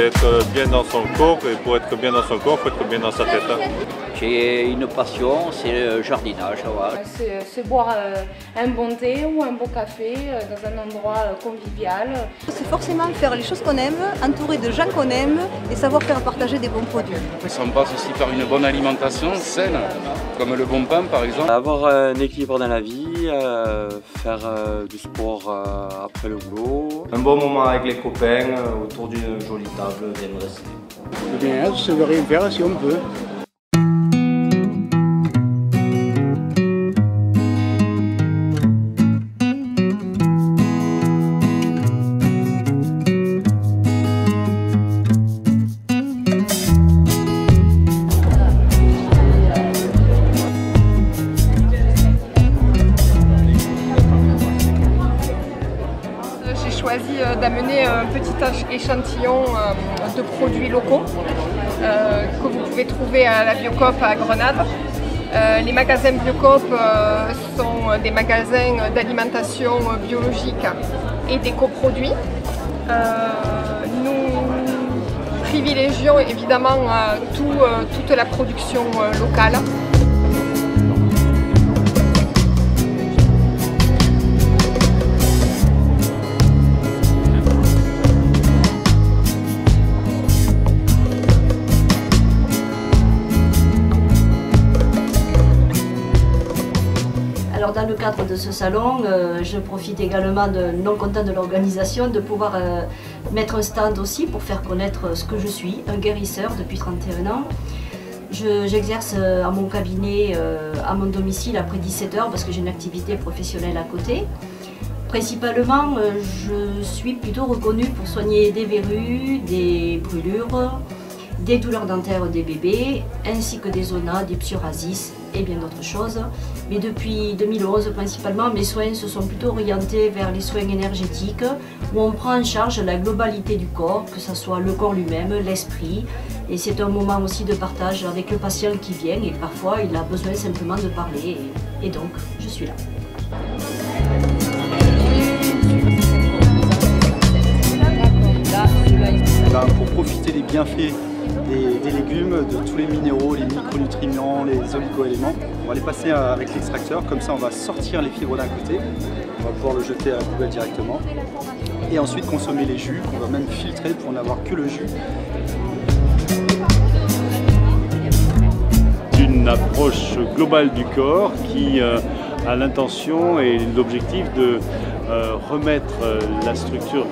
c'est être bien dans son corps, et pour être bien dans son corps, il faut être bien dans sa tête. J'ai une passion, c'est le jardinage. Voilà. C'est boire un bon thé ou un bon café dans un endroit convivial. C'est forcément faire les choses qu'on aime, entouré de gens qu'on aime et savoir faire partager des bons produits. Ça passe aussi par une bonne alimentation saine, comme le bon pain par exemple. Avoir un équilibre dans la vie, faire du sport après le boulot. Un bon moment avec les copains, autour d'une jolie table bien dressée. Le bien-être, c'est de rien faire si on peut. J'ai choisi d'amener un petit échantillon de produits locaux que vous pouvez trouver à la Biocoop à Grenade. Les magasins Biocoop sont des magasins d'alimentation biologique et d'éco-produits. Nous privilégions évidemment toute la production locale. Alors dans le cadre de ce salon, je profite également non content de l'organisation de pouvoir mettre un stand aussi pour faire connaître ce que je suis, un guérisseur depuis 31 ans. J'exerce à mon cabinet, à mon domicile après 17 heures parce que j'ai une activité professionnelle à côté. Principalement, je suis plutôt reconnue pour soigner des verrues, des brûlures, des douleurs dentaires des bébés, ainsi que des zonas, des psoriasis et bien d'autres choses. Mais depuis 2011, principalement, mes soins se sont plutôt orientés vers les soins énergétiques, où on prend en charge la globalité du corps, que ce soit le corps lui-même, l'esprit. Et c'est un moment aussi de partage avec le patient qui vient, et parfois il a besoin simplement de parler, et donc je suis là. Pour profiter des bienfaits des légumes, de tous les minéraux, les micronutriments, les oligo-éléments. On va les passer avec l'extracteur, comme ça on va sortir les fibres d'un côté, on va pouvoir le jeter à la poubelle directement et ensuite consommer les jus qu'on va même filtrer pour n'avoir que le jus. Une approche globale du corps qui a l'intention et l'objectif de remettre la structure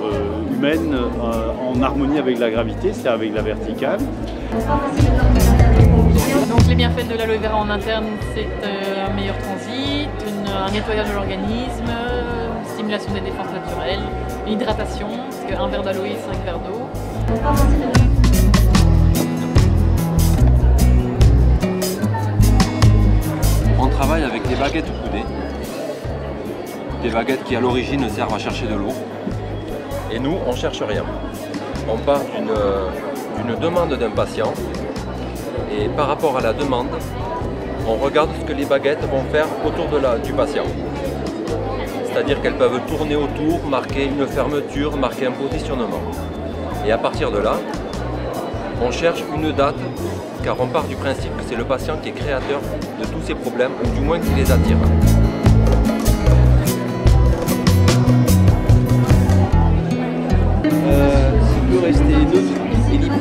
humaine en harmonie avec la gravité, c'est-à-dire avec la verticale. Donc les bienfaits de l'aloe vera en interne, c'est un meilleur transit, un nettoyage de l'organisme, une stimulation des défenses naturelles, une hydratation, parce qu'un verre d'aloe, 5 verres d'eau. On travaille avec des baguettes coudées. Des baguettes qui à l'origine servent à chercher de l'eau. Et nous, on ne cherche rien. On part d'une demande d'un patient et par rapport à la demande, on regarde ce que les baguettes vont faire autour du patient. C'est-à-dire qu'elles peuvent tourner autour, marquer une fermeture, marquer un positionnement. Et à partir de là, on cherche une date car on part du principe que c'est le patient qui est créateur de tous ces problèmes ou du moins qui les attire. Rester neutre et libre.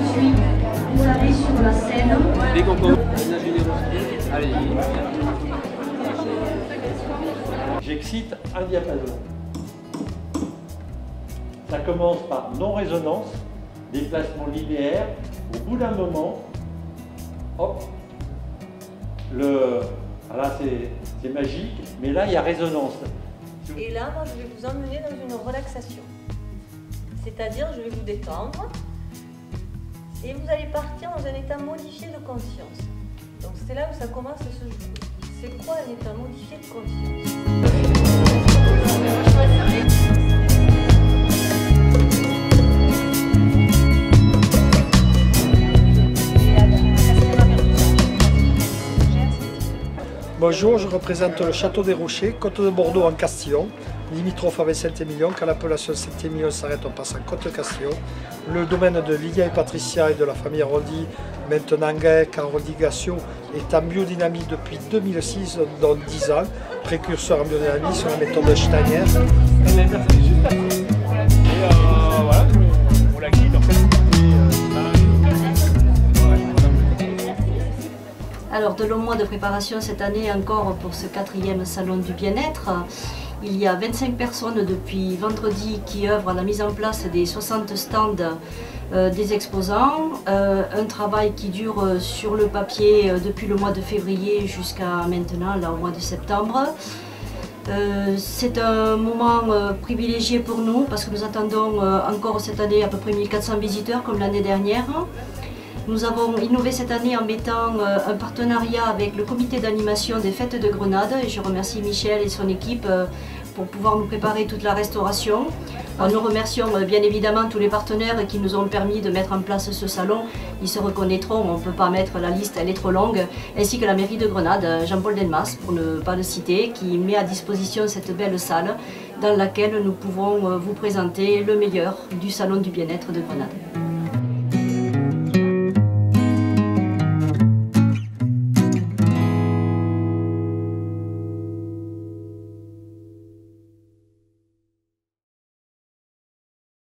Dès qu'on commence la générosité, allez. J'excite un diapason. Ça commence par non-résonance, déplacement linéaire. Au bout d'un moment, hop, voilà, c'est magique, mais là il y a résonance. Et là, moi, je vais vous emmener dans une relaxation. C'est-à-dire, je vais vous détendre et vous allez partir dans un état modifié de conscience. Donc c'est là où ça commence à se jouer. C'est quoi un état modifié de conscience? Bonjour, je représente le Château des Rochers, Côte de Bordeaux en Castillon. limitrophe avec Saint-Émilion. Quand l'appellation Saint-Émilion s'arrête, on passe en Côte-Castillon. Le domaine de Lydia et Patricia et de la famille Rondy, maintenant GAEC en Rondy-Gatio, est en biodynamie depuis 2006, dans 10 ans. Précurseur en biodynamie sur la méthode Steiner. Alors de longs mois de préparation cette année encore pour ce 4e salon du bien-être. Il y a 25 personnes depuis vendredi qui œuvrent à la mise en place des 60 stands des exposants. Un travail qui dure sur le papier depuis le mois de février jusqu'à maintenant, là au mois de septembre. C'est un moment privilégié pour nous parce que nous attendons encore cette année à peu près 1400 visiteurs comme l'année dernière. Nous avons innové cette année en mettant un partenariat avec le comité d'animation des Fêtes de Grenade et je remercie Michel et son équipe pour pouvoir nous préparer toute la restauration. Nous remercions bien évidemment tous les partenaires qui nous ont permis de mettre en place ce salon. Ils se reconnaîtront, on ne peut pas mettre la liste, elle est trop longue, ainsi que la mairie de Grenade, Jean-Paul Delmas, pour ne pas le citer, qui met à disposition cette belle salle dans laquelle nous pouvons vous présenter le meilleur du salon du bien-être de Grenade.